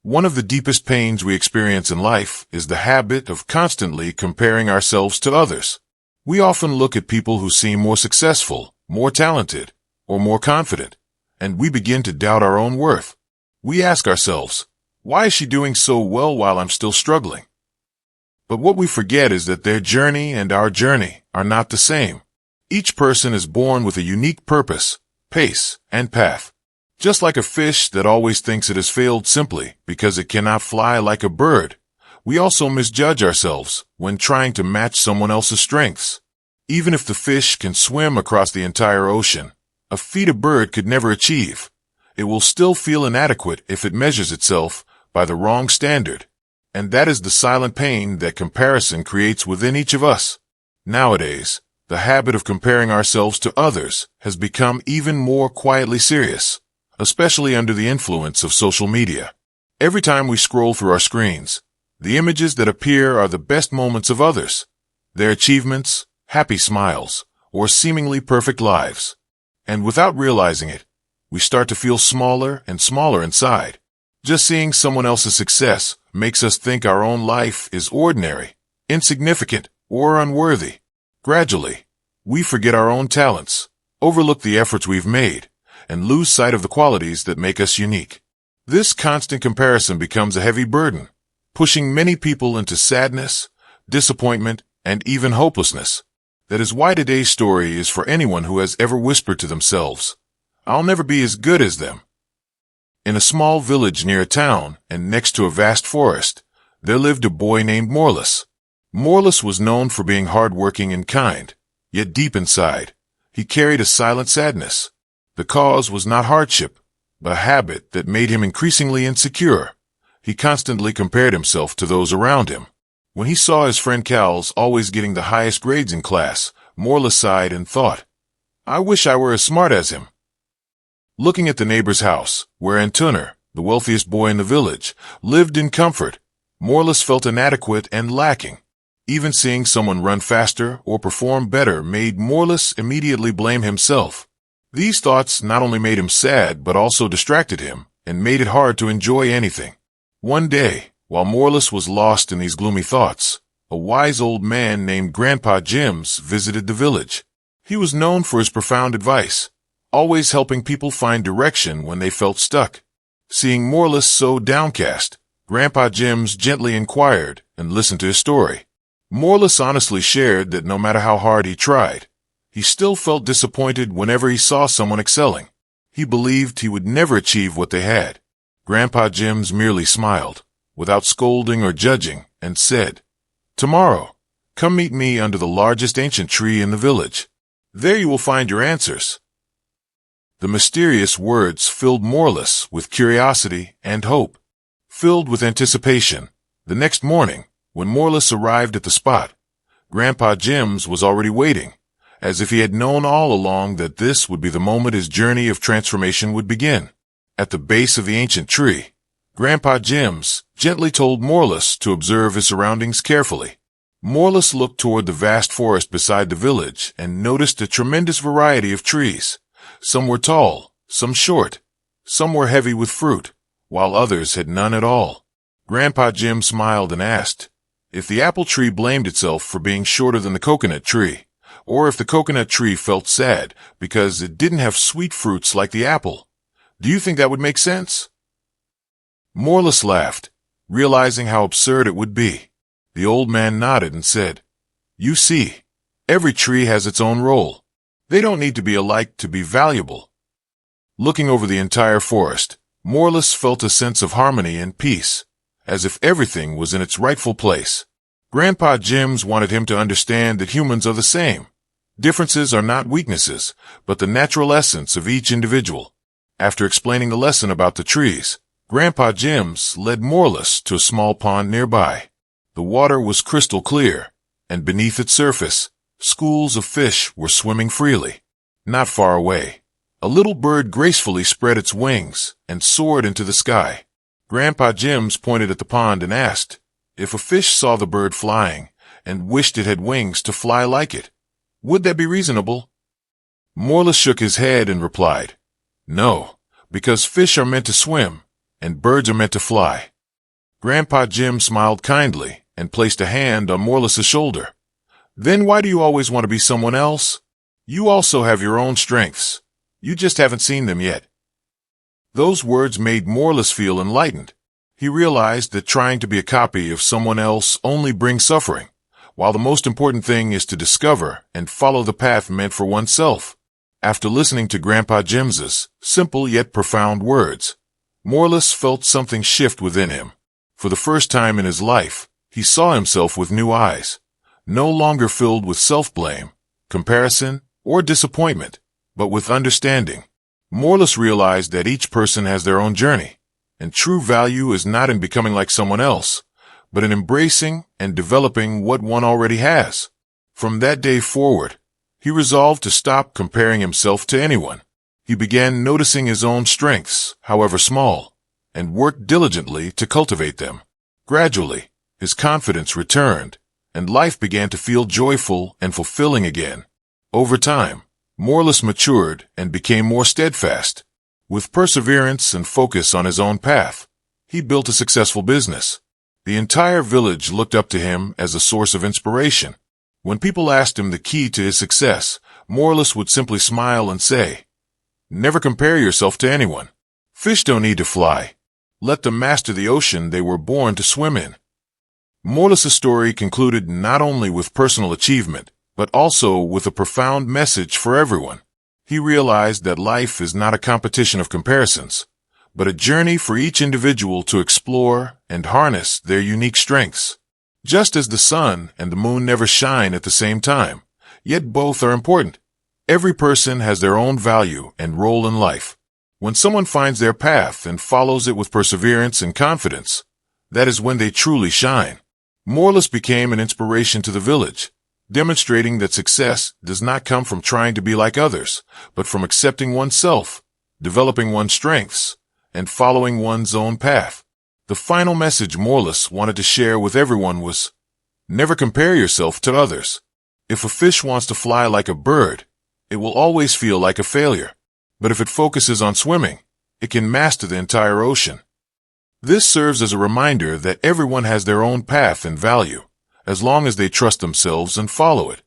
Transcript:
One of the deepest pains we experience in life is the habit of constantly comparing ourselves to others. We often look at people who seem more successful, more talented, or more confident, and we begin to doubt our own worth. We ask ourselves, why is she doing so well while I'm still struggling? But what we forget is that their journey and our journey are not the same. Each person is born with a unique purpose, pace, and path. Just like a fish that always thinks it has failed simply because it cannot fly like a bird, we also misjudge ourselves when trying to match someone else's strengths. Even if the fish can swim across the entire ocean, a feat a bird could never achieve, it will still feel inadequate if it measures itself by the wrong standard. And that is the silent pain that comparison creates within each of us. Nowadays, the habit of comparing ourselves to others has become even more quietly serious, especially under the influence of social media. Every time we scroll through our screens, the images that appear are the best moments of others, their achievements, happy smiles, or seemingly perfect lives. And without realizing it, we start to feel smaller and smaller inside. Just seeing someone else's success makes us think our own life is ordinary, insignificant, or unworthy. Gradually, we forget our own talents, overlook the efforts we've made, and lose sight of the qualities that make us unique. This constant comparison becomes a heavy burden, pushing many people into sadness, disappointment, and even hopelessness. That is why today's story is for anyone who has ever whispered to themselves, "I'll never be as good as them." In a small village near a town and next to a vast forest, there lived a boy named Morlas. Morlas was known for being hardworking and kind, yet deep inside, he carried a silent sadness. The cause was not hardship, but a habit that made him increasingly insecure. He constantly compared himself to those around him. When he saw his friend Cal's always getting the highest grades in class, Morlas sighed and thought, "I wish I were as smart as him." Looking at the neighbor's house, where Antuner, the wealthiest boy in the village, lived in comfort, Morlas felt inadequate and lacking. Even seeing someone run faster or perform better made Morlas immediately blame himself. These thoughts not only made him sad but also distracted him and made it hard to enjoy anything. One day, while Morlas was lost in these gloomy thoughts, a wise old man named Grandpa Jims visited the village. He was known for his profound advice, always helping people find direction when they felt stuck. Seeing Morlas so downcast, Grandpa Jims gently inquired and listened to his story. Morlas honestly shared that no matter how hard he tried, he still felt disappointed whenever he saw someone excelling. He believed he would never achieve what they had. Grandpa Jims merely smiled, without scolding or judging, and said, "Tomorrow, come meet me under the largest ancient tree in the village. There you will find your answers." The mysterious words filled Morlas with curiosity and hope. Filled with anticipation, the next morning, when Morlas arrived at the spot, Grandpa Jims was already waiting, as if he had known all along that this would be the moment his journey of transformation would begin. At the base of the ancient tree, Grandpa Jims gently told Morlas to observe his surroundings carefully. Morlas looked toward the vast forest beside the village and noticed a tremendous variety of trees. Some were tall, some short, some were heavy with fruit, while others had none at all. Grandpa Jim smiled and asked if the apple tree blamed itself for being shorter than the coconut tree, or if the coconut tree felt sad because it didn't have sweet fruits like the apple. Do you think that would make sense? Morlas laughed, realizing how absurd it would be. The old man nodded and said, "You see, every tree has its own role. They don't need to be alike to be valuable." Looking over the entire forest, Morlas felt a sense of harmony and peace, as if everything was in its rightful place. Grandpa Jims wanted him to understand that humans are the same. Differences are not weaknesses, but the natural essence of each individual. After explaining the lesson about the trees, Grandpa Jims led Morlas to a small pond nearby. The water was crystal clear, and beneath its surface, schools of fish were swimming freely. Not far away, a little bird gracefully spread its wings and soared into the sky. Grandpa Jims pointed at the pond and asked if a fish saw the bird flying and wished it had wings to fly like it, would that be reasonable? Morlas shook his head and replied, "No, because fish are meant to swim, and birds are meant to fly." Grandpa Jim smiled kindly and placed a hand on Morlas's shoulder. Then why do you always want to be someone else? You also have your own strengths. You just haven't seen them yet. Those words made Morlas feel enlightened. He realized that trying to be a copy of someone else only brings suffering, while the most important thing is to discover and follow the path meant for oneself. After listening to Grandpa Jim's simple yet profound words, Morlas felt something shift within him. For the first time in his life, he saw himself with new eyes, no longer filled with self-blame, comparison, or disappointment, but with understanding. Morlas realized that each person has their own journey, and true value is not in becoming like someone else, but in embracing and developing what one already has. From that day forward, he resolved to stop comparing himself to anyone. He began noticing his own strengths, however small, and worked diligently to cultivate them. Gradually, his confidence returned, and life began to feel joyful and fulfilling again. Over time, Morlas matured and became more steadfast. With perseverance and focus on his own path, he built a successful business. The entire village looked up to him as a source of inspiration. When people asked him the key to his success, Morlas would simply smile and say, "Never compare yourself to anyone. Fish don't need to fly. Let them master the ocean they were born to swim in." Morlas' story concluded not only with personal achievement, but also with a profound message for everyone. He realized that life is not a competition of comparisons, but a journey for each individual to explore and harness their unique strengths. Just as the sun and the moon never shine at the same time, yet both are important. Every person has their own value and role in life. When someone finds their path and follows it with perseverance and confidence, that is when they truly shine. Morlas became an inspiration to the village, demonstrating that success does not come from trying to be like others, but from accepting oneself, developing one's strengths, and following one's own path. The final message Morlas wanted to share with everyone was, never compare yourself to others. If a fish wants to fly like a bird, it will always feel like a failure. But if it focuses on swimming, it can master the entire ocean. This serves as a reminder that everyone has their own path and value, as long as they trust themselves and follow it.